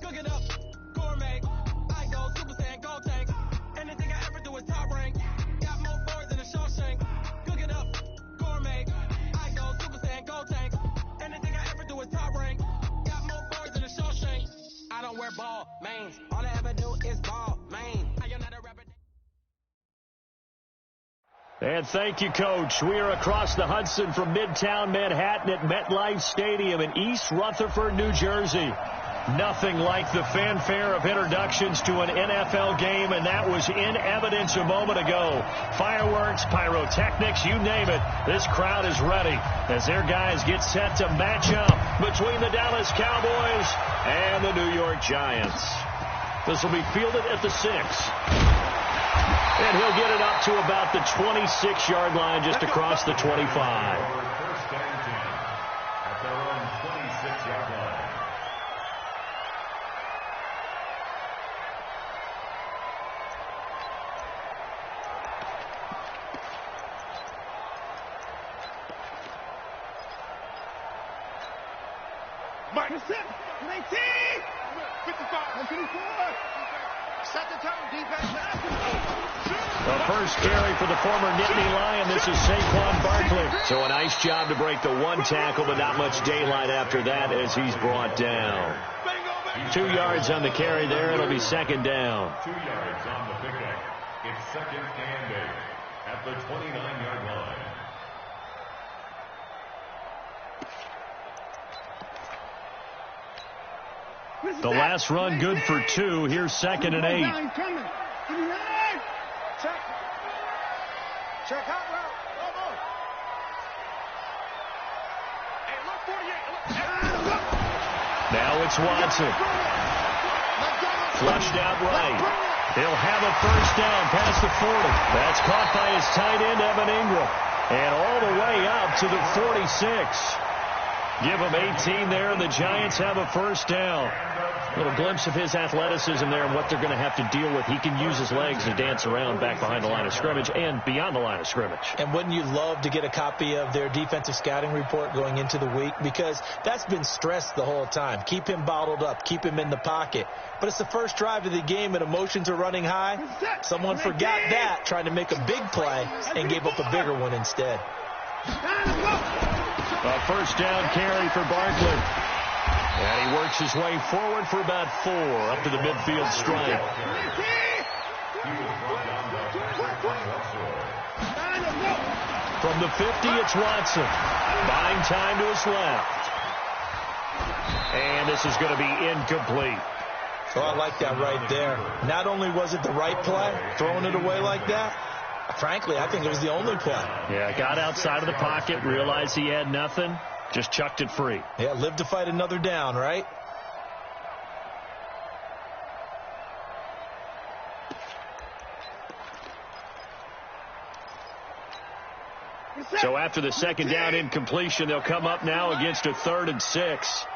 Cook it up, gourmet. I go Super Saiyan, gold tank. Anything I ever do is top rank. Got more boards than a Shawshank. Cook it up, gourmet. I go Super Saiyan, gold tank. Anything I ever do is top rank. Got more boards than a Shawshank. I don't wear ball, mains. All I ever do is ball, main. I am not a rapper. And thank you, Coach. We are across the Hudson from Midtown Manhattan at MetLife Stadium in East Rutherford, New Jersey. Nothing like the fanfare of introductions to an NFL game, and that was in evidence a moment ago. Fireworks, pyrotechnics, you name it. This crowd is ready as their guys get set to match up between the Dallas Cowboys and the New York Giants. This will be fielded at the 6. And he'll get it up to about the 26-yard line just across the 25. First and 10 at their own 26-yard line. Minus 7, 19, 55, 54. Set the tone, defense. The first carry for the former Nittany Lion. This is Saquon Barkley. So a nice job to break the one tackle, but not much daylight after that as he's brought down. 2 yards on the carry there. It'll be second down. 2 yards on the pickup. It's second and 8 at the 29-yard line. The last run good for 2. Here's second and 8. Check out route. Hey, look, 48. Now it's Watson. Flushed out right. He'll have a first down past the 40. That's caught by his tight end, Evan Ingram. And all the way out to the 46. Give him 18 there, and the Giants have a first down. A little glimpse of his athleticism there and what they're going to have to deal with. He can use his legs to dance around back behind the line of scrimmage and beyond the line of scrimmage. And wouldn't you love to get a copy of their defensive scouting report going into the week? Because that's been stressed the whole time. Keep him bottled up. Keep him in the pocket. But it's the first drive of the game and emotions are running high. Someone forgot that, trying to make a big play, and gave up a bigger one instead. A first down carry for Barkley. And he works his way forward for about 4 up to the midfield stripe. From the 50, it's Watson. Buying time to his left. And this is going to be incomplete. Oh, I like that right there. Not only was it the right play, throwing it away like that, frankly, I think it was the only play. Yeah, got outside of the pocket, realized he had nothing, just chucked it free. Yeah, live to fight another down, right? So after the second down incompletion, they'll come up now against a 3rd and 6.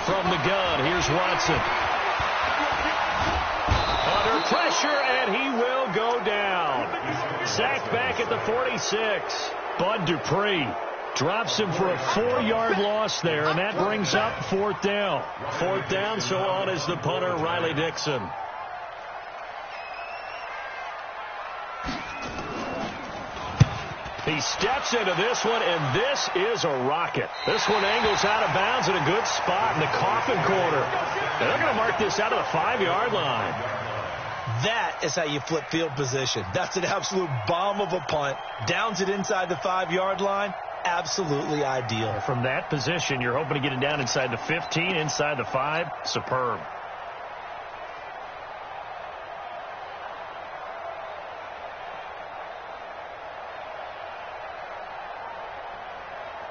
From the gun, here's Watson. Under pressure, and he will go down. Sacked back at the 46. Bud Dupree drops him for a 4-yard loss there, and that brings up 4th down. 4th down, so on is the punter, Riley Dixon. He steps into this one, and this is a rocket. This one angles out of bounds in a good spot in the coffin corner. And they're going to mark this out of the 5-yard line. That is how you flip field position. That's an absolute bomb of a punt. Downs it inside the 5-yard line. Absolutely ideal. From that position, you're hoping to get it down inside the 15, inside the 5. Superb.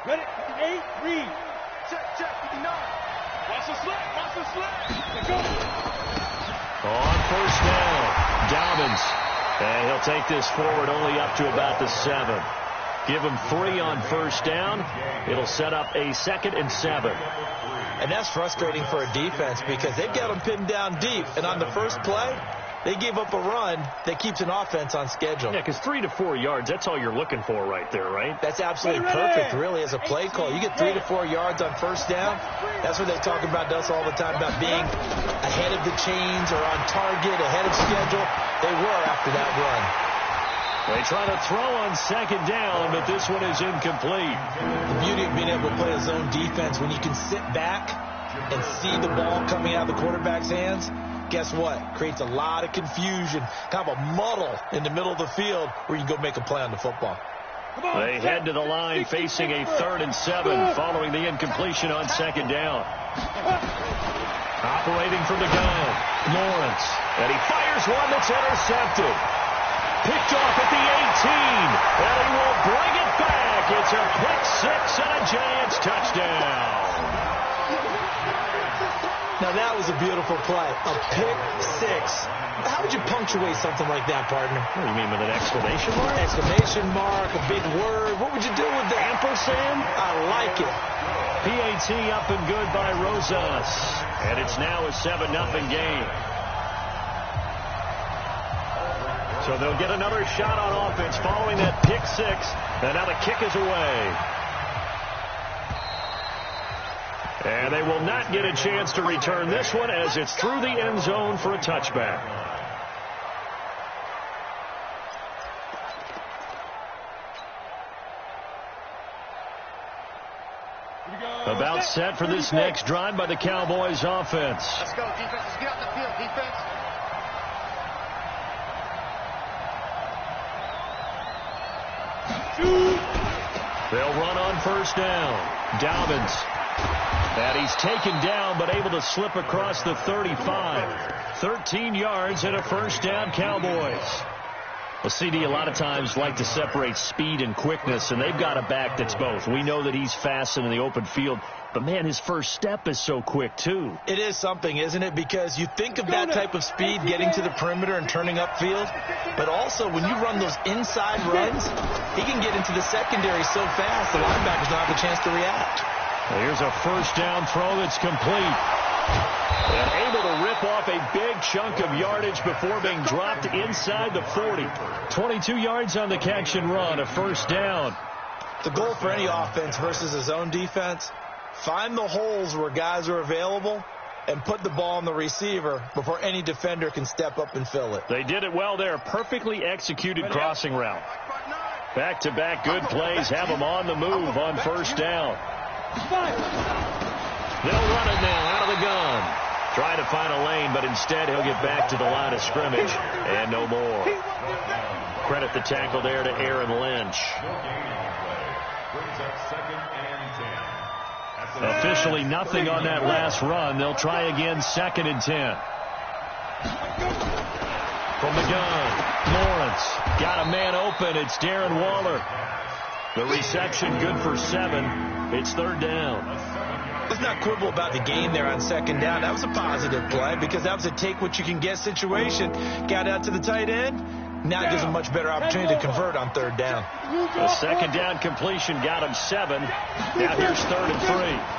Ready? 8, read. Check, 59. Watch the slip. Go. On first down, Dobbins. And he'll take this forward only up to about the 7. Give them 3 on first down. It'll set up a 2nd and 7. And that's frustrating for a defense because they've got them pinned down deep. And on the first play, they gave up a run that keeps an offense on schedule. Yeah, because 3 to 4 yards, that's all you're looking for right there, right? That's absolutely perfect, really, as a play call. You get 3 to 4 yards on first down. That's what they talk about to us all the time, about being ahead of the chains or on target, ahead of schedule. They were after that run. They try to throw on 2nd down, but this one is incomplete. The beauty of being able to play a zone defense, when you can sit back and see the ball coming out of the quarterback's hands, guess what? Creates a lot of confusion, kind of a muddle in the middle of the field where you can go make a play on the football. They head to the line facing a 3rd and 7 following the incompletion on 2nd down. Operating from the gun, Lawrence. And he fires one that's intercepted. Picked off at the 18. And he will bring it back. It's a pick 6 and a Giants touchdown. Now, that was a beautiful play. A pick 6. How would you punctuate something like that, partner? What do you mean, with an exclamation mark? Exclamation mark, a big word. What would you do with that? Ampersand? I like it. PAT up and good by Rosas. And it's now a 7-0 game. So they'll get another shot on offense following that pick 6. And now the kick is away. And they will not get a chance to return this one as it's through the end zone for a touchback. About set for this next drive by the Cowboys offense. Let's go, defense. Let's get out the field, defense. They'll run on first down. Dobbins. And he's taken down but able to slip across the 35. 13 yards and a first down, Cowboys. Well, CD, a lot of times like to separate speed and quickness, and they've got a back that's both. We know that he's fast in the open field, but, man, his first step is so quick, too. It is something, isn't it? Because you think of that type of speed getting to the perimeter and turning upfield, but also when you run those inside runs, he can get into the secondary so fast the linebackers don't have a chance to react. Here's a first down throw that's complete. And able to rip off a big chunk of yardage before being dropped inside the 40. 22 yards on the catch and run, a first down. The goal for any offense versus a zone defense, find the holes where guys are available and put the ball on the receiver before any defender can step up and fill it. They did it well there. Perfectly executed crossing route. Back-to-back good plays have them on the move on first down. They'll run it now out of the gun. Try to find a lane, but instead he'll get back to the line of scrimmage and no more. Credit the tackle there to Aaron Lynch. Officially nothing on that last run. They'll try again, 2nd and 10. From the gun, Lawrence got a man open. It's Darren Waller. The reception good for 7. It's 3rd down. Let's not quibble about the gain there on 2nd down. That was a positive play because that was a take-what-you-can-get situation. Got out to the tight end. Now it gives them much better opportunity to convert on 3rd down. The 2nd down completion got him 7. Now here's 3rd and 3.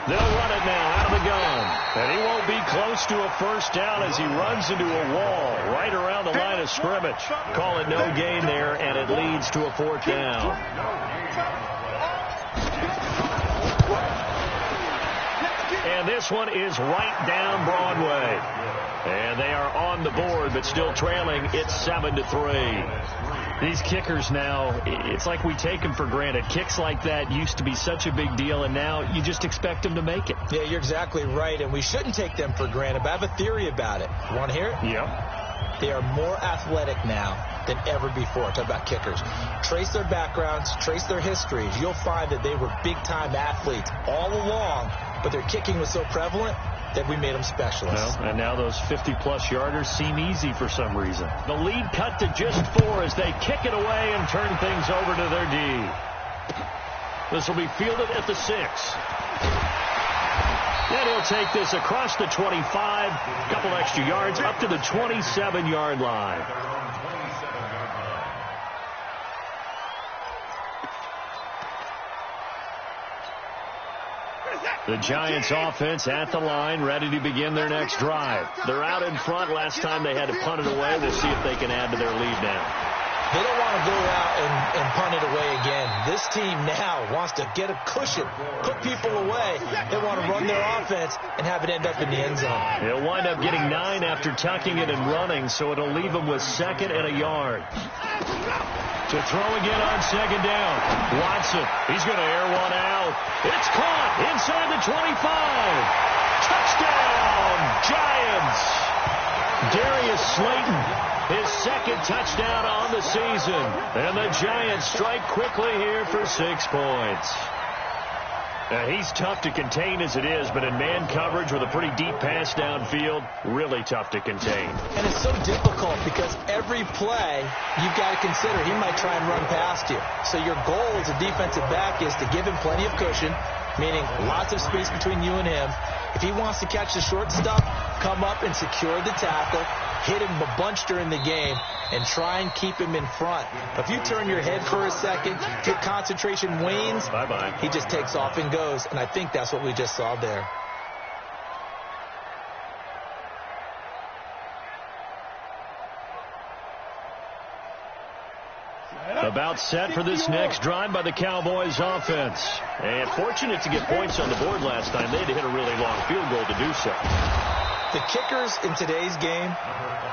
They'll run it now out of the gun. And he won't be close to a first down as he runs into a wall right around the line of scrimmage. Call it no gain there, and it leads to a 4th down. And this one is right down Broadway. And they are on the board, but still trailing. It's 7-3. These kickers now, it's like we take them for granted. Kicks like that used to be such a big deal, and now you just expect them to make it. Yeah, you're exactly right, and we shouldn't take them for granted, but I have a theory about it. You want to hear it? Yep. They are more athletic now than ever before. Talk about kickers. Trace their backgrounds, trace their histories. You'll find that they were big-time athletes all along, but their kicking was so prevalent that we made them specialists. Well, and now those 50-plus yarders seem easy for some reason. The lead cut to just 4 as they kick it away and turn things over to their D. This will be fielded at the 6. Then he'll take this across the 25, a couple extra yards, up to the 27-yard line. The Giants offense at the line, ready to begin their next drive. They're out in front. Last time they had to punt it away. We'll see if they can add to their lead now. They don't want to go out and punt it away again. This team now wants to get a cushion, put people away. They want to run their offense and have it end up in the end zone. He'll wind up getting 9 after tucking it and running, so it'll leave him with 2nd and a yard. To throw again on 2nd down. Watson, he's going to air one out. It's caught inside the 25. Touchdown, Giants. Darius Slayton, his 2nd touchdown on the season. And the Giants strike quickly here for 6 points. Now, he's tough to contain as it is, but in man coverage with a pretty deep pass downfield, really tough to contain. And it's so difficult because every play you've got to consider he might try and run past you. So your goal as a defensive back is to give him plenty of cushion, meaning lots of space between you and him. If he wants to catch the short stuff, come up and secure the tackle, hit him a bunch during the game, and try and keep him in front. If you turn your head for a second, if your concentration wanes, bye-bye. He just takes off and goes, and I think that's what we just saw there. About set for this next drive by the Cowboys offense. And fortunate to get points on the board last time. They had to hit a really long field goal to do so. The kickers in today's game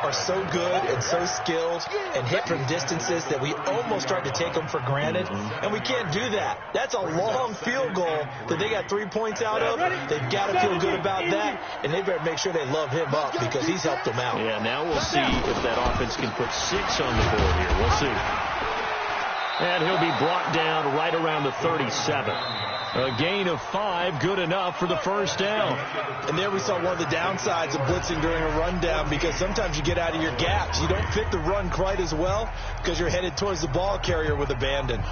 are so good and so skilled and hit from distances that we almost start to take them for granted, and we can't do that. That's a long field goal that they got 3 points out of. They've got to feel good about that, and they better make sure they love him up because he's helped them out. Yeah, now we'll see if that offense can put 6 on the board here. We'll see. And he'll be brought down right around the 37. A gain of 5, good enough for the first down. And there we saw one of the downsides of blitzing during a rundown, because sometimes you get out of your gaps. You don't fit the run quite as well because you're headed towards the ball carrier with abandon.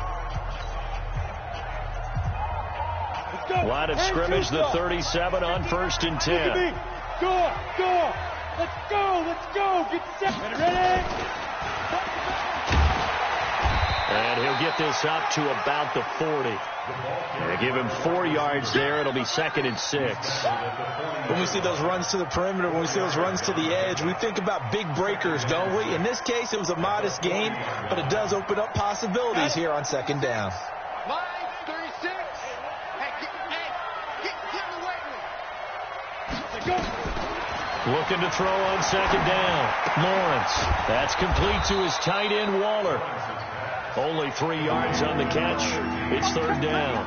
Line of scrimmage, the 37 on 1st and 10. Go. Let's go. Get set. Ready? And he'll get this up to about the 40. And give him 4 yards there. It'll be 2nd and 6. When we see those runs to the perimeter, when we see those runs to the edge, we think about big breakers, don't we? In this case, it was a modest gain, but it does open up possibilities here on 2nd down. Line 36. Hey, Looking to throw on 2nd down. Lawrence. That's complete to his tight end, Waller. Only 3 yards on the catch. It's 3rd down.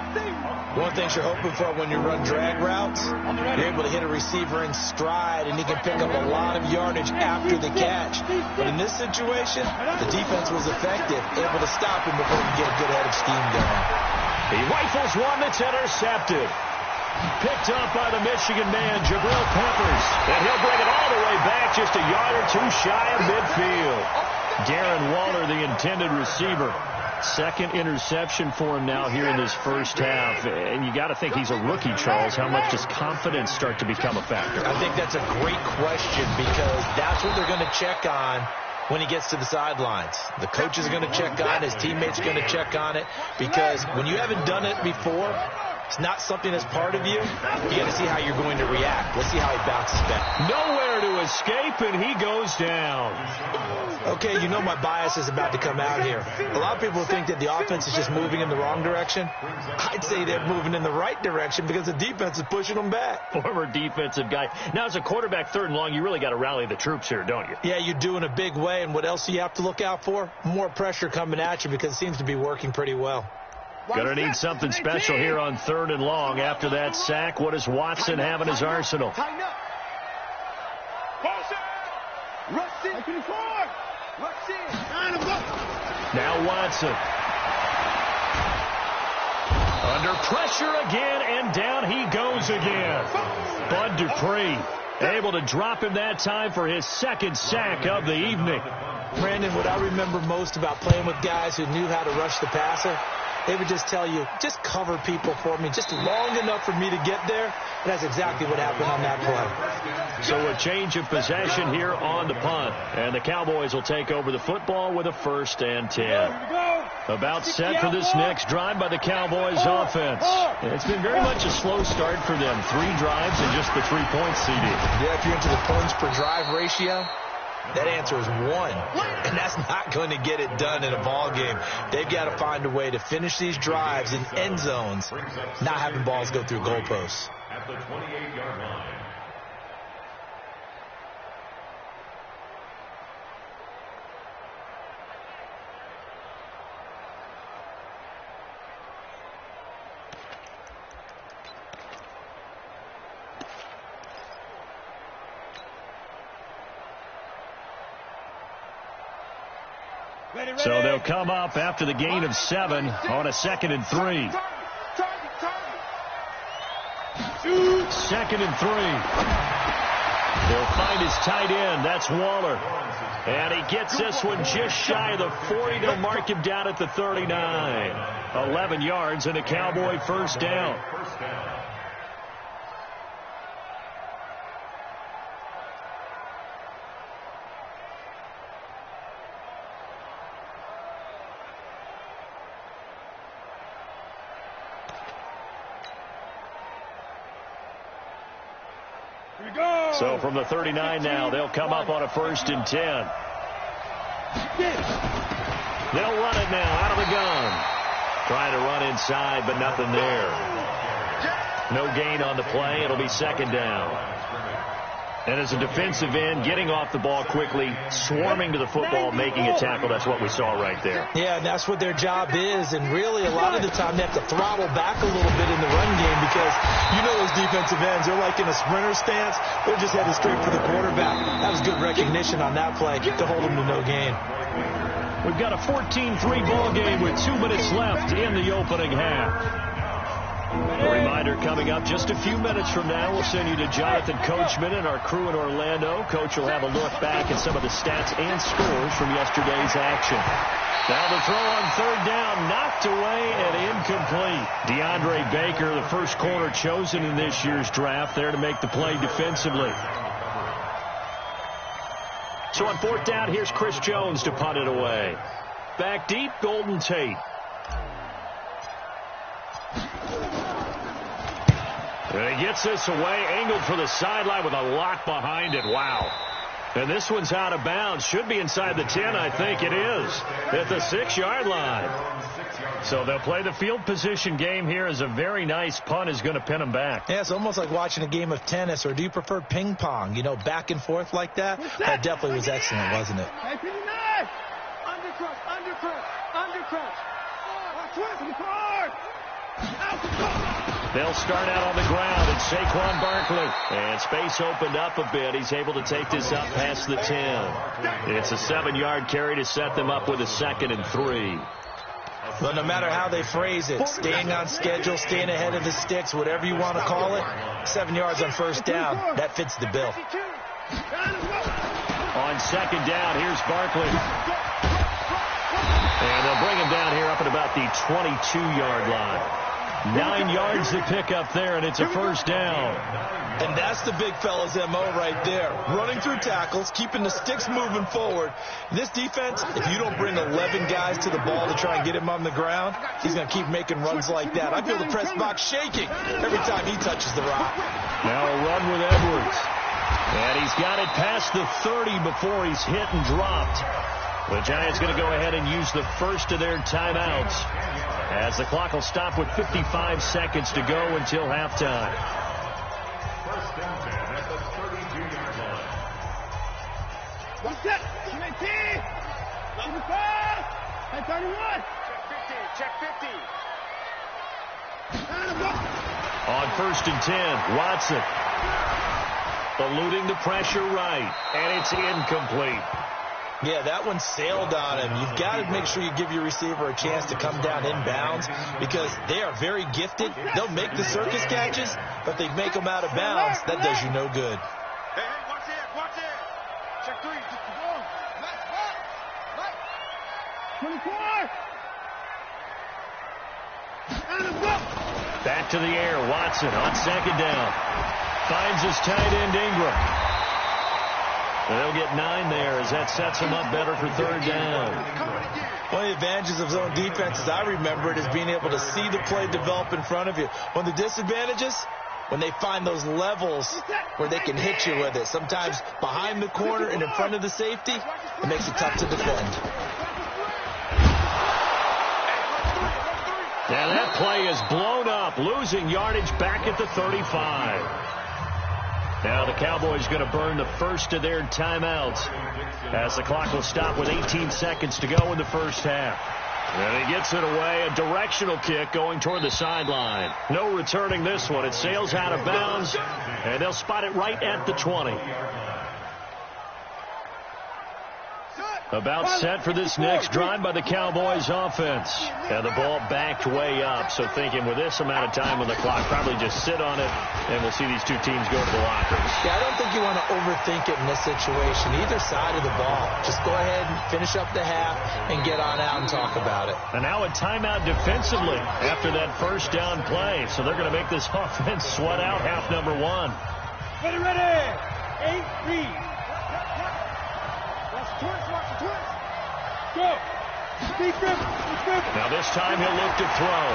One of the things you're hoping for when you run drag routes, you're able to hit a receiver in stride, and he can pick up a lot of yardage after the catch. But in this situation, the defense was effective, able to stop him before he could get a good head of steam going. He rifles one that's intercepted. Picked up by the Michigan man, Jabril Peppers. And he'll bring it all the way back, just a yard or 2 shy of midfield. Darren Waller, the intended receiver. 2nd interception for him now here in this first half. And you got to think he's a rookie, Charles. How much does confidence start to become a factor? I think that's a great question, because that's what they're going to check on when he gets to the sidelines. The coach is going to check on, his teammates are going to check on it, because when you haven't done it before, it's not something that's part of you. You got to see how you're going to react. Let's see how he bounces back. Nowhere to escape, and he goes down. Okay, you know my bias is about to come out here. A lot of people think that the offense is just moving in the wrong direction. I'd say they're moving in the right direction because the defense is pushing them back. Former defensive guy. Now, as a quarterback, 3rd and long, you really got to rally the troops here, don't you? Yeah, you do in a big way. And what else do you have to look out for? More pressure coming at you, because it seems to be working pretty well. Going to need something special here on 3rd and long. After that sack, what does Watson have in his arsenal? Tighten up. Rush in. Rush in. Now Watson. Under pressure again, and down he goes again. Bud Dupree able to drop him that time for his 2nd sack of the evening. Brandon, what I remember most about playing with guys who knew how to rush the passer, they would just tell you, just cover people for me, just long enough for me to get there. And that's exactly what happened on that play. So a change of possession here on the punt. And the Cowboys will take over the football with a 1st and 10. About set for this next drive by the Cowboys offense. It's been very much a slow start for them. 3 drives and just the 3 points, CD. Yeah, if you're into the points per drive ratio, that answer is 1. And that's not going to get it done in a ball game. They've got to find a way to finish these drives in end zones, not having balls go through goalposts. At the 28-yard line. So they'll come up after the gain of 7 on a 2nd and 3. 2nd and 3. They'll find his tight end. That's Waller. And he gets this one just shy of the 40. They'll mark him down at the 39. 11 yards and a Cowboy first down. So from the 39 now, they'll come up on a 1st and 10. They'll run it now out of the gun. Trying to run inside, but nothing there. No gain on the play. It'll be 2nd down. And as a defensive end, getting off the ball quickly, swarming to the football, making a tackle, that's what we saw right there. Yeah, and that's what their job is. And really, a lot of the time, they have to throttle back a little bit in the run game because you know those defensive ends, they're like in a sprinter stance. They're just headed straight for the quarterback. That was good recognition on that play to hold them to no gain. We've got a 14-3 ball game with 2 minutes left in the opening half. A reminder coming up just a few minutes from now. We'll send you to Jonathan Coachman and our crew in Orlando. Coach will have a look back at some of the stats and scores from yesterday's action. Now the throw on 3rd down, knocked away and incomplete. DeAndre Baker, the first corner chosen in this year's draft, there to make the play defensively. So on 4th down, here's Chris Jones to punt it away. Back deep, Golden Tate. And he gets this away, angled for the sideline with a lot behind it. Wow. And this one's out of bounds. Should be inside the 10, I think it is, at the 6-yard line. So they'll play the field position game here as a very nice punt is going to pin them back. Yeah, it's almost like watching a game of tennis, or do you prefer ping pong? You know, back and forth like that? That definitely was excellent, wasn't it? They'll start out on the ground. It's Saquon Barkley. And space opened up a bit. He's able to take this up past the 10. It's a 7-yard carry to set them up with a 2nd and 3. But no matter how they phrase it, staying on schedule, staying ahead of the sticks, whatever you want to call it, 7 yards on 1st down, that fits the bill. On 2nd down, here's Barkley. And they'll bring him down here up at about the 22-yard line. 9 yards to pick up there, and it's a 1st down. And that's the big fella's M.O. right there. Running through tackles, keeping the sticks moving forward. This defense, if you don't bring 11 guys to the ball to try and get him on the ground, he's going to keep making runs like that. I feel the press box shaking every time he touches the rock. Now a run with Edwards. And he's got it past the 30 before he's hit and dropped. The Giants going to go ahead and use the first of their timeouts, as the clock will stop with 55 seconds to go until halftime. 1st and 10 at the 32-yard line. What's that? 19! Number 5! Hey, 31! Check 50! On 1st and 10, Watson. Eluding the pressure right, and it's incomplete. Yeah, that one sailed on him. You've got to make sure you give your receiver a chance to come down inbounds because they are very gifted. They'll make the circus catches, but they make them out of bounds. That does you no good. Hey, watch it, watch it! Check 3, just go! Right! 24! Back to the air, Watson on 2nd down. Finds his tight end, Ingram. They'll get 9 there as that sets them up better for third down. One of the advantages of zone defense, as I remember it, is being able to see the play develop in front of you. One of the disadvantages, when they find those levels where they can hit you with it. Sometimes behind the corner and in front of the safety, it makes it tough to defend. And that play is blown up, losing yardage back at the 35. Now the Cowboys going to burn the first of their timeouts as the clock will stop with 18 seconds to go in the first half. And he gets it away, a directional kick going toward the sideline. No returning this one. It sails out of bounds, and they'll spot it right at the 20. About set for this next drive by the Cowboys offense. And the ball backed way up, so thinking with this amount of time on the clock, probably just sit on it, and we'll see these two teams go to the lockers. Yeah, I don't think you want to overthink it in this situation. Either side of the ball. Just go ahead and finish up the half and get on out and talk about it. And now a timeout defensively after that first down play. So they're going to make this offense sweat out half number 1. Ready, ready. 8-3. Watch the twist. Go. Now this time he'll look to throw.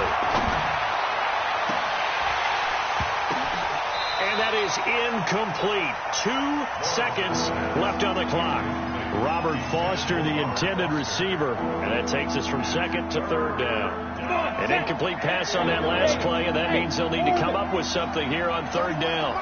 And that is incomplete. 2 seconds left on the clock. Robert Foster, the intended receiver. And that takes us from second to third down. An incomplete pass on that last play, and that means they'll need to come up with something here on third down.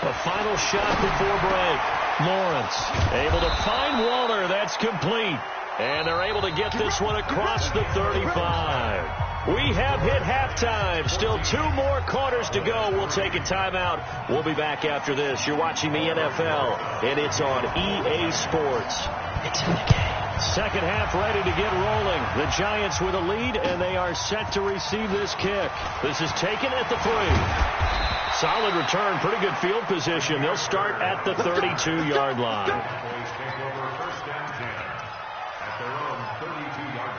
A final shot before break. Lawrence able to find Waller. That's complete. And they're able to get this one across the 35. We have hit halftime. Still 2 more quarters to go. We'll take a timeout. We'll be back after this. You're watching the NFL, and it's on EA Sports. It's in the game. Second half ready to get rolling. The Giants with a lead, and they are set to receive this kick. This is taken at the 3. Solid return, pretty good field position. They'll start at the 32-yard line. Cowboys take over first down 10 at their own 32-yard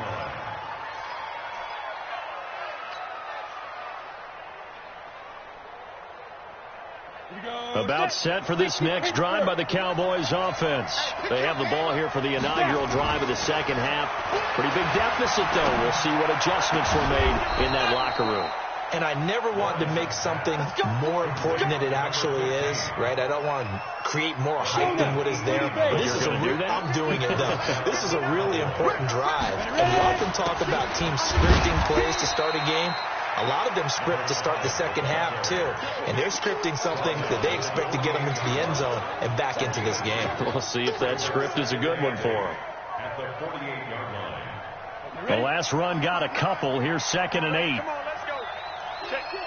line. About set for this next drive by the Cowboys offense. They have the ball here for the inaugural drive of the second half. Pretty big deficit, though. We'll see what adjustments were made in that locker room. And I never want to make something more important than it actually is, right? I don't want to create more hype than what is there. But this is I'm doing it, though. This is a really important drive. And we often talk about teams scripting plays to start a game. A lot of them script to start the second half, too. And they're scripting something that they expect to get them into the end zone and back into this game. We'll see if that script is a good one for them. At the 48-yard line. The last run got a couple. Here's 2nd and 8.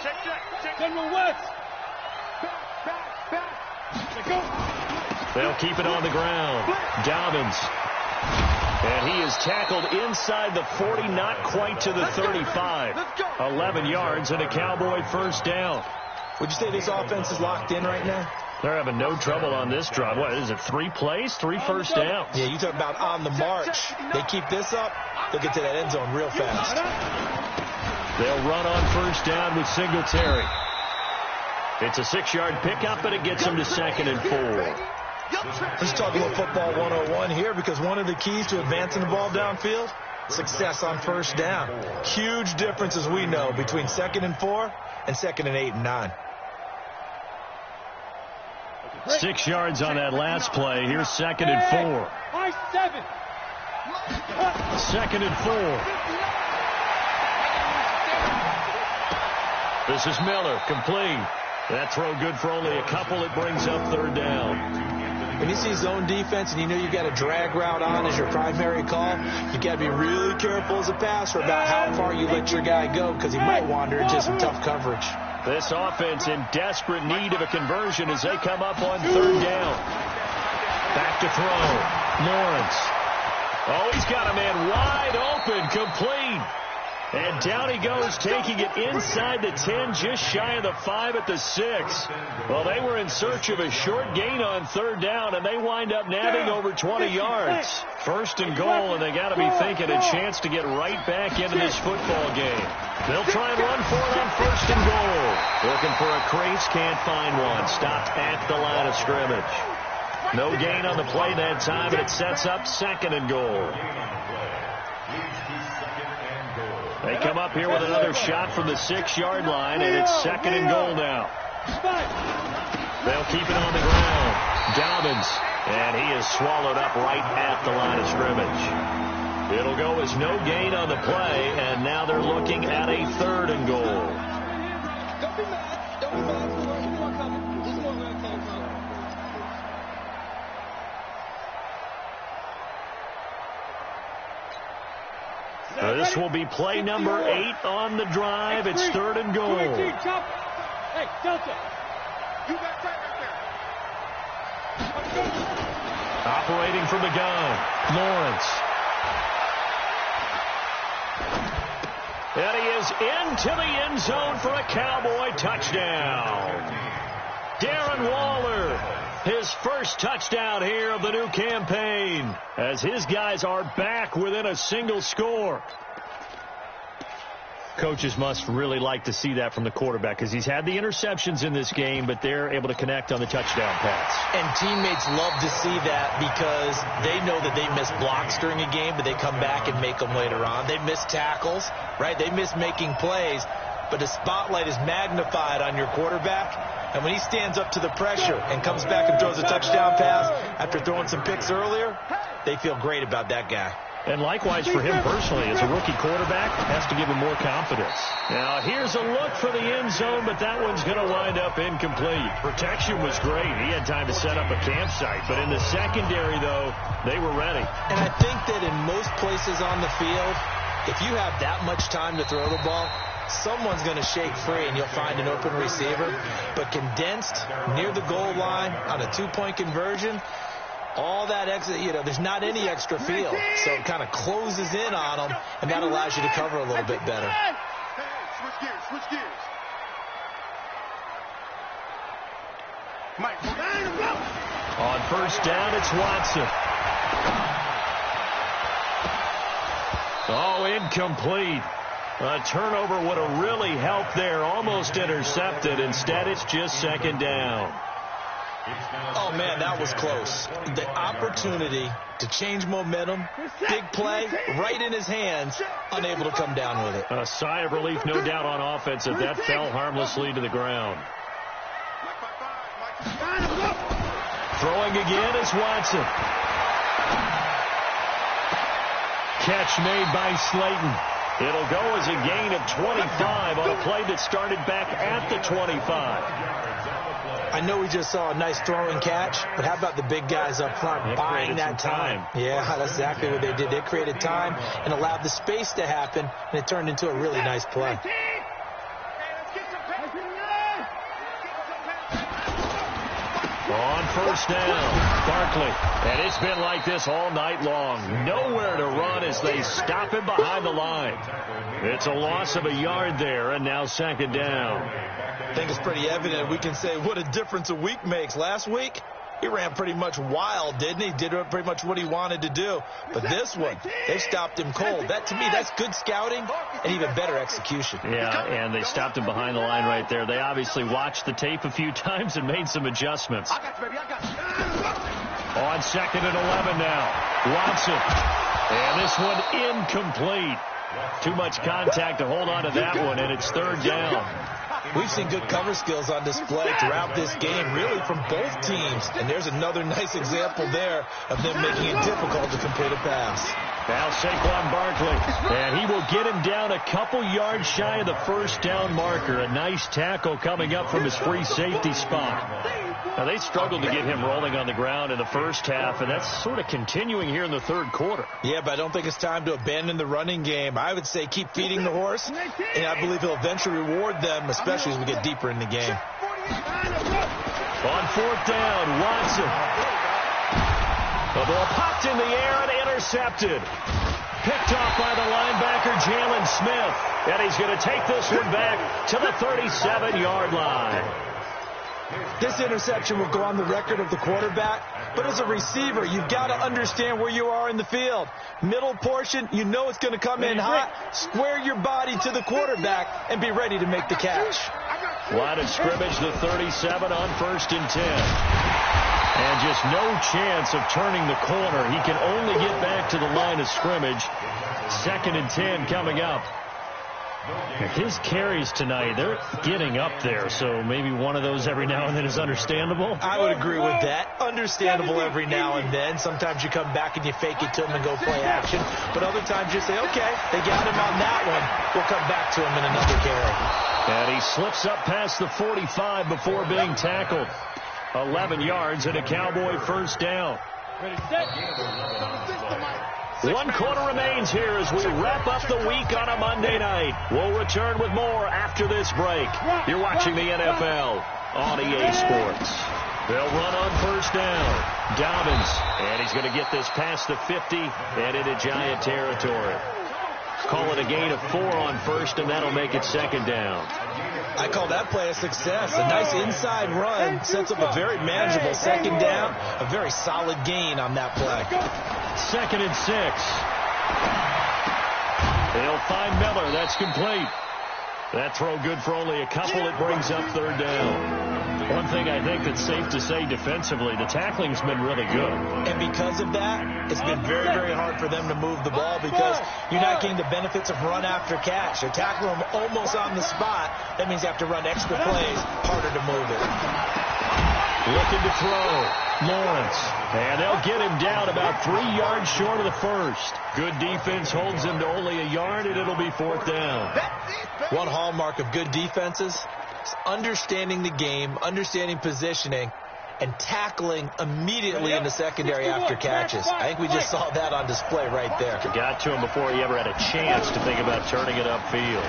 Check. General West. Back. They'll keep it on the ground. Dobbins. And he is tackled inside the 40, not quite to the 35. 11 yards and a Cowboy first down. Would you say this offense is locked in right now? They're having no trouble on this drive. What is it, 3 plays, 3 first downs? Yeah, you talk about on the march. They keep this up, they'll get to that end zone real fast. They'll run on first down with Singletary. It's a 6-yard pickup, and it gets them to 2nd and 4. Let's talk about football 101 here, because one of the keys to advancing the ball downfield, success on first down. Huge difference, as we know, between 2nd and 4 and 2nd and 8 and 9. 6 yards on that last play. Here's 2nd and 4. 2nd and 4. This is Miller, complete. That throw good for only a couple. It brings up third down. When you see zone defense and you know you've got a drag route on as your primary call, you got to be really careful as a passer about how far you let your guy go, because he might wander into some tough coverage. This offense in desperate need of a conversion as they come up on third down. Back to throw. Lawrence. Oh, he's got a man wide open, complete. And down he goes, taking it inside the 10, just shy of the 5 at the 6. Well, they were in search of a short gain on third down, and they wind up nabbing over 20 yards. 1st and goal, and they got to be thinking a chance to get right back into this football game. They'll try and run for it on 1st and goal. Looking for a crease, can't find one. Stopped at the line of scrimmage. No gain on the play that time, and it sets up 2nd and goal. They come up here with another shot from the 6-yard line, and it's 2nd and goal now. They'll keep it on the ground. Dobbins, and he is swallowed up right at the line of scrimmage. It'll go as no gain on the play, and now they're looking at a 3rd and goal. This will be play number 8 on the drive. It's 3rd and goal. Hey, Delta. You got right there. Operating from the gun, Lawrence. And he is into the end zone for a Cowboy touchdown. Darren Waller, his first touchdown here of the new campaign, as his guys are back within a single score. Coaches must really like to see that from the quarterback, because he's had the interceptions in this game, but they're able to connect on the touchdown pass. And teammates love to see that, because they know that they miss blocks during a game, but they come back and make them later on. They miss tackles, right? They miss making plays, but the spotlight is magnified on your quarterback. And when he stands up to the pressure and comes back and throws a touchdown pass after throwing some picks earlier, they feel great about that guy. And likewise for him personally, as a rookie quarterback, has to give him more confidence. Now, here's a look for the end zone, but that one's going to wind up incomplete. Protection was great. He had time to set up a campsite. But in the secondary, though, they were ready. And I think that in most places on the field, if you have that much time to throw the ball, someone's going to shake free and you'll find an open receiver. But condensed near the goal line on a 2-point conversion, all that extra, there's not any extra field. So it kind of closes in on them, and that allows you to cover a little bit better. Switch gears. Mike, on first down, it's Watson. Oh, incomplete. A turnover would have really helped there. Almost intercepted. Instead, it's just 2nd down. Oh, man, that was close. The opportunity to change momentum, big play, right in his hands, unable to come down with it. A sigh of relief, no doubt, on offense, as that fell harmlessly to the ground. Throwing again is Watson. Catch made by Slayton. It'll go as a gain of 25 on a play that started back at the 25. I know we just saw a nice throwing catch, but how about the big guys up front buying that time? Yeah, that's exactly what they did. They created time and allowed the space to happen, and it turned into a really nice play. On first down, Barkley. And it's been like this all night long. Nowhere to run as they stop him behind the line. It's a loss of a yard there, and now 2nd down. I think it's pretty evident. We can say what a difference a week makes. Last week, he ran pretty much wild, didn't he? Did pretty much what he wanted to do. But this one, they stopped him cold. That, to me, that's good scouting and even better execution. Yeah, and they stopped him behind the line right there. They obviously watched the tape a few times and made some adjustments. On 2nd and 11 now, Watson. And this one incomplete. Too much contact to hold on to that one, and it's 3rd down. We've seen good cover skills on display throughout this game, really from both teams. And there's another nice example there of them making it difficult to complete a pass. Now Saquon Barkley, and he will get him down a couple yards shy of the first down marker. A nice tackle coming up from his free safety spot. Now, they struggled to get him rolling on the ground in the first half, and that's sort of continuing here in the 3rd quarter. Yeah, but I don't think it's time to abandon the running game. I would say keep feeding the horse, and I believe he'll eventually reward them, especially as we get deeper in the game. On 4th down, Watson. The ball popped in the air and intercepted. Picked off by the linebacker, Jalen Smith. And he's going to take this one back to the 37-yard line. This interception will go on the record of the quarterback, but as a receiver, you've got to understand where you are in the field. Middle portion, you know it's going to come in hot. Square your body to the quarterback and be ready to make the catch. Line of scrimmage, the 37 on 1st and 10. And just no chance of turning the corner. He can only get back to the line of scrimmage. 2nd and 10 coming up. His carries tonight, they're getting up there, so maybe one of those every now and then is understandable. I would agree with that. Understandable every now and then. Sometimes you come back and you fake it to him and go play action. But other times you say, okay, they got him on that one. We'll come back to him in another carry. And he slips up past the 45 before being tackled. 11 yards and a Cowboy first down. Ready, set. 1 quarter remains here as we wrap up the week on a Monday night. We'll return with more after this break. You're watching the NFL on EA Sports. They'll run on first down. Dobbins, and he's going to get this past the 50 and into Giant territory. Call it a gain of 4 on first, and that'll make it 2nd down. I call that play a success. A nice inside run sets up a very manageable 2nd down. A very solid gain on that play. 2nd and 6. They'll find Miller. That's complete. That throw good for only a couple. It brings up 3rd down. One thing I think that's safe to say defensively, the tackling's been really good. And because of that, it's been very, very hard for them to move the ball because you're not getting the benefits of run after catch. They tackle them almost on the spot. That means you have to run extra plays, harder to move it. Looking to throw. Lawrence. And they'll get him down about 3 yards short of the first. Good defense holds him to only a yard, and it'll be 4th down. One hallmark of good defenses is understanding the game, understanding positioning, and tackling immediately in the secondary after catches. I think we just saw that on display right there. Got to him before he ever had a chance to think about turning it upfield.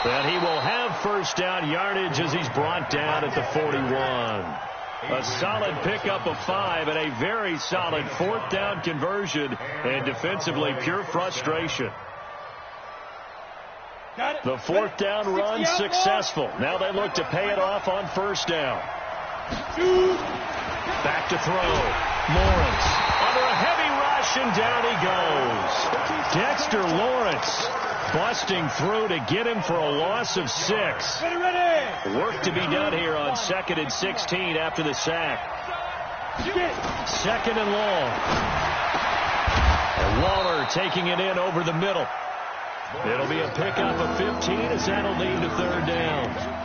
And he will have first down yardage as he's brought down at the 41. A solid pickup of 5 and a very solid 4th down conversion, and defensively pure frustration. The 4th down run successful. Now they look to pay it off on first down. Back to throw. Lawrence under a heavy rush, and down he goes. Dexter Lawrence busting through to get him for a loss of 6. Work to be done here on 2nd and 16 after the sack. 2nd and long. And Waller taking it in over the middle. It'll be a pickup of 15 as that'll lead to 3rd down.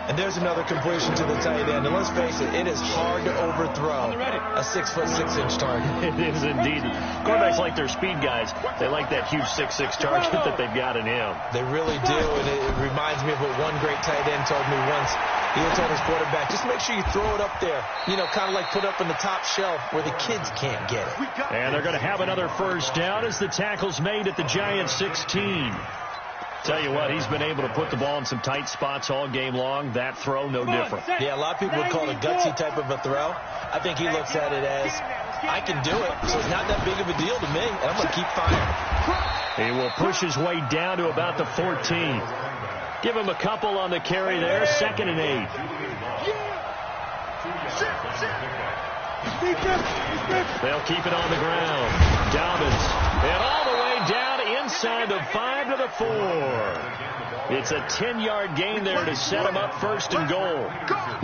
And there's another completion to the tight end. And let's face it, it is hard to overthrow a 6'6" target. It is indeed. Quarterbacks like their speed guys. They like that huge 6'6" target that they've got in him. They really do. And it reminds me of what one great tight end told me once. He told his quarterback, just make sure you throw it up there. You know, kind of like put up in the top shelf where the kids can't get it. And they're going to have another first down as the tackle's made at the Giants 16. Tell you what, he's been able to put the ball in some tight spots all game long. That throw, no different. Yeah, a lot of people would call it a gutsy type of a throw. I think he looks at it as, I can do it, so it's not that big of a deal to me, and I'm going to keep firing. He will push his way down to about the 14. Give him a couple on the carry there. 2nd and 8. They'll keep it on the ground. Dobbins. And all the way down inside the 5 to the 4. It's a 10-yard gain there to set him up 1st and goal.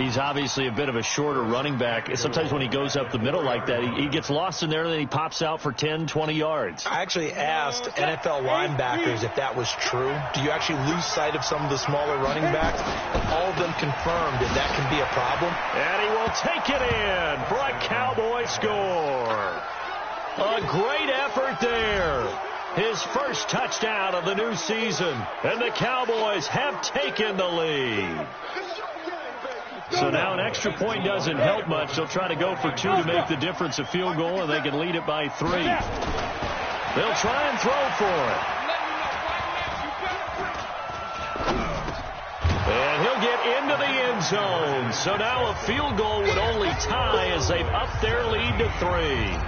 He's obviously a bit of a shorter running back. Sometimes when he goes up the middle like that, he gets lost in there, and then he pops out for 10, 20 yards. I actually asked NFL linebackers if that was true. Do you actually lose sight of some of the smaller running backs? And all of them confirmed that can be a problem. And he will take it in for a Cowboy score. A great effort there. His first touchdown of the new season, and the Cowboys have taken the lead. So now an extra point doesn't help much. They'll try to go for 2 to make the difference a field goal, and they can lead it by 3. They'll try and throw for it. And he'll get into the end zone. So now a field goal would only tie as they've upped their lead to 3.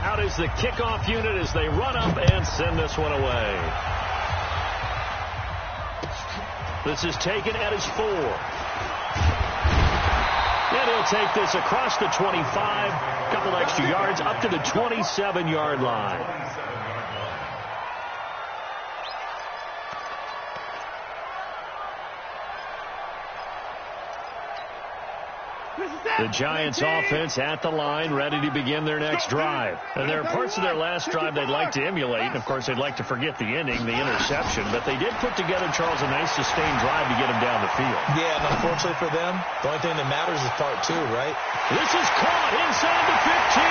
Out is the kickoff unit as they run up and send this one away. This is taken at his 4. And he'll take this across the 25. Couple extra yards up to the 27-yard line. The Giants offense at the line, ready to begin their next drive. And there are parts of their last drive they'd like to emulate. And, of course, they'd like to forget the inning, the interception. But they did put together, Charles, a nice sustained drive to get them down the field. Yeah, and unfortunately for them, the only thing that matters is part two, right? This is caught inside the 15.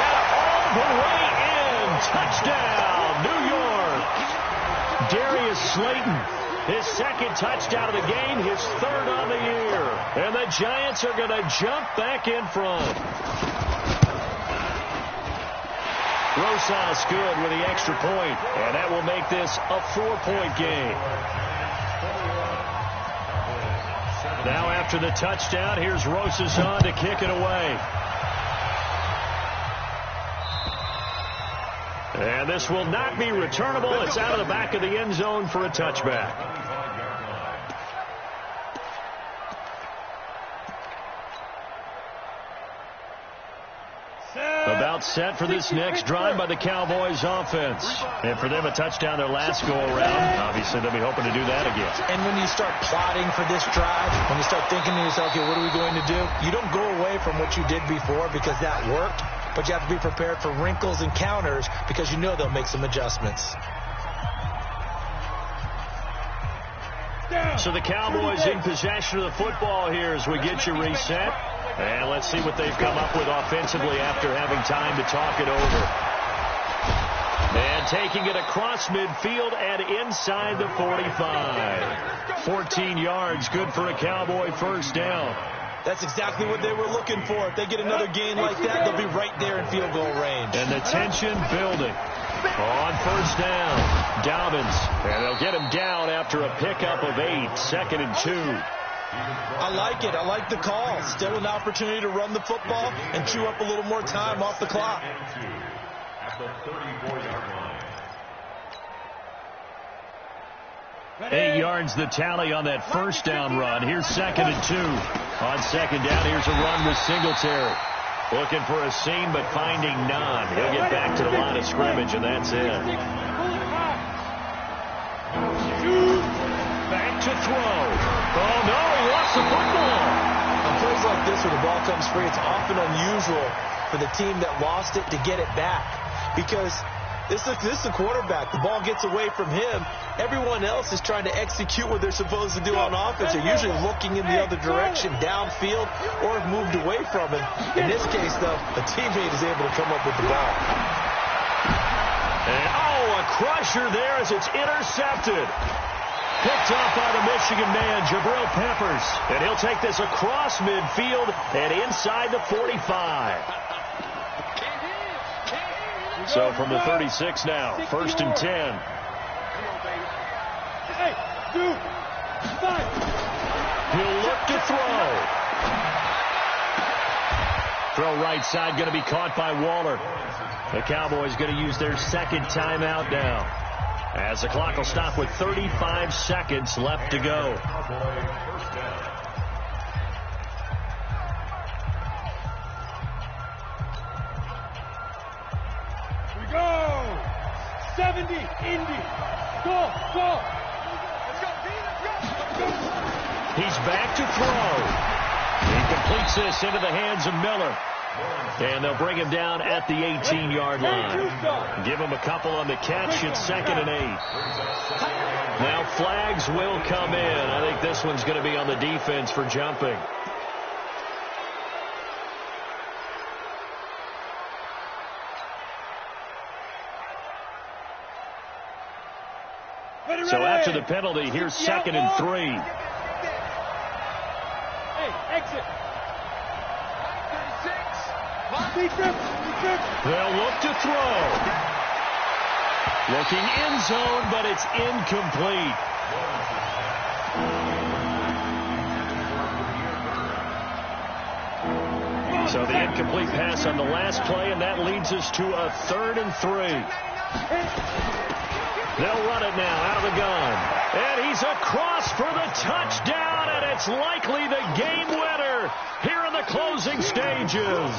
And all the way in. Touchdown, New York. Darius Slayton. His second touchdown of the game, his third on the year. And the Giants are going to jump back in front. Rosas good with the extra point, and that will make this a 4-point game. Now after the touchdown, here's Rosas on to kick it away. And this will not be returnable. It's out of the back of the end zone for a touchback. About set for this next drive by the Cowboys offense. And for them, a touchdown their last go-around. Obviously, they'll be hoping to do that again. And when you start plotting for this drive, when you start thinking to yourself, okay, what are we going to do? You don't go away from what you did before because that worked. But you have to be prepared for wrinkles and counters because you know they'll make some adjustments. So the Cowboys in possession of the football here as we get you reset. And let's see what they've come up with offensively after having time to talk it over. And taking it across midfield and inside the 45. 14 yards, good for a Cowboy first down. That's exactly what they were looking for. If they get another gain like that, they'll be right there in field goal range. And the tension building. On first down, Dobbins. And they'll get him down after a pickup of 8, 2nd and 2. I like it. I like the call. Still an opportunity to run the football and chew up a little more time off the clock. At the 34-yard line. 8 yards the tally on that first down run. Here's 2nd and 2. On second down, here's a run with Singletary. Looking for a seam, but finding none. He'll get back to the line of scrimmage, and that's it. Back to throw. Oh, no, he lost the football. On plays like this where the ball comes free, it's often unusual for the team that lost it to get it back. Because this is the quarterback. The ball gets away from him. Everyone else is trying to execute what they're supposed to do on offense. They're usually looking in the other direction, downfield, or have moved away from him. In this case, though, a teammate is able to come up with the ball. And, a crusher there as it's intercepted. Picked off by the Michigan man, Jabril Peppers. And he'll take this across midfield and inside the 45. So from the 36 now, 1st and 10. He'll look to throw. Throw right side, going to be caught by Waller. The Cowboys going to use their second timeout now, as the clock will stop with 35 seconds left to go. We go! 70, Indy. Go! Let's go, D, let's go! He's back to throw. He completes this into the hands of Miller. And they'll bring him down at the 18-yard line. Give him a couple on the catch. It's 2nd and 8. Now flags will come in. I think this one's going to be on the defense for jumping. So after the penalty, here's 2nd and 3. Hey, exit. They'll look to throw. Looking end zone, but it's incomplete. So the incomplete pass on the last play, and that leads us to a 3rd and 3. They'll run it now out of the gun. And he's across for the touchdown, and it's likely the game winner here in the closing stages.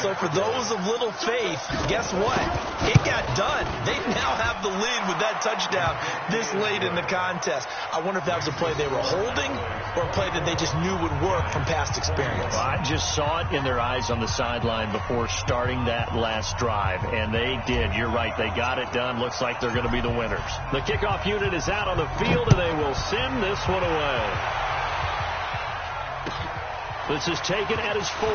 So for those of little faith, guess what? It got done. They now have the lead with that touchdown this late in the contest. I wonder if that was a play they were holding or a play that they just knew would work from past experience. Well, I just saw it in their eyes on the sideline before starting that last drive, and they did. You're right. They got it done. Looks like they're going to be the winners. The kickoff unit is out on the field, and they will send this one away. This is taken at his 4.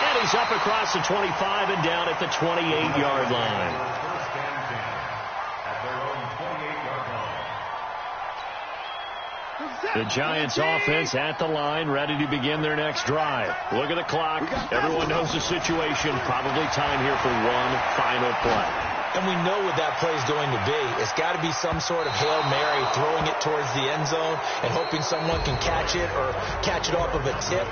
And he's up across the 25 and down at the 28-yard line. First and 10 at their own 28-yard line. The Giants offense at the line, ready to begin their next drive. Look at the clock. Everyone knows the situation. Probably time here for one final play. And we know what that play is going to be. It's got to be some sort of Hail Mary, throwing it towards the end zone and hoping someone can catch it or catch it off of a tip.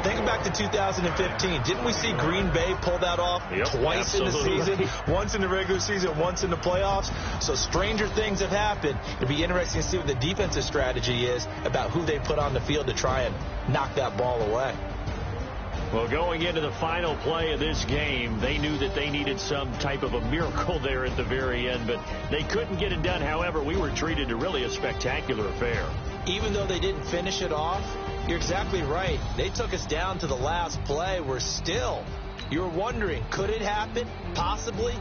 Think back to 2015. Didn't we see Green Bay pull that off twice in the season? Once in the regular season, once in the playoffs. So stranger things have happened. It'll be interesting to see what the defensive strategy is about who they put on the field to try and knock that ball away. Well, going into the final play of this game, they knew that they needed some type of a miracle there at the very end, but they couldn't get it done. However, we were treated to really a spectacular affair. Even though they didn't finish it off, you're exactly right. They took us down to the last play. We're still, you're wondering, could it happen? Possibly.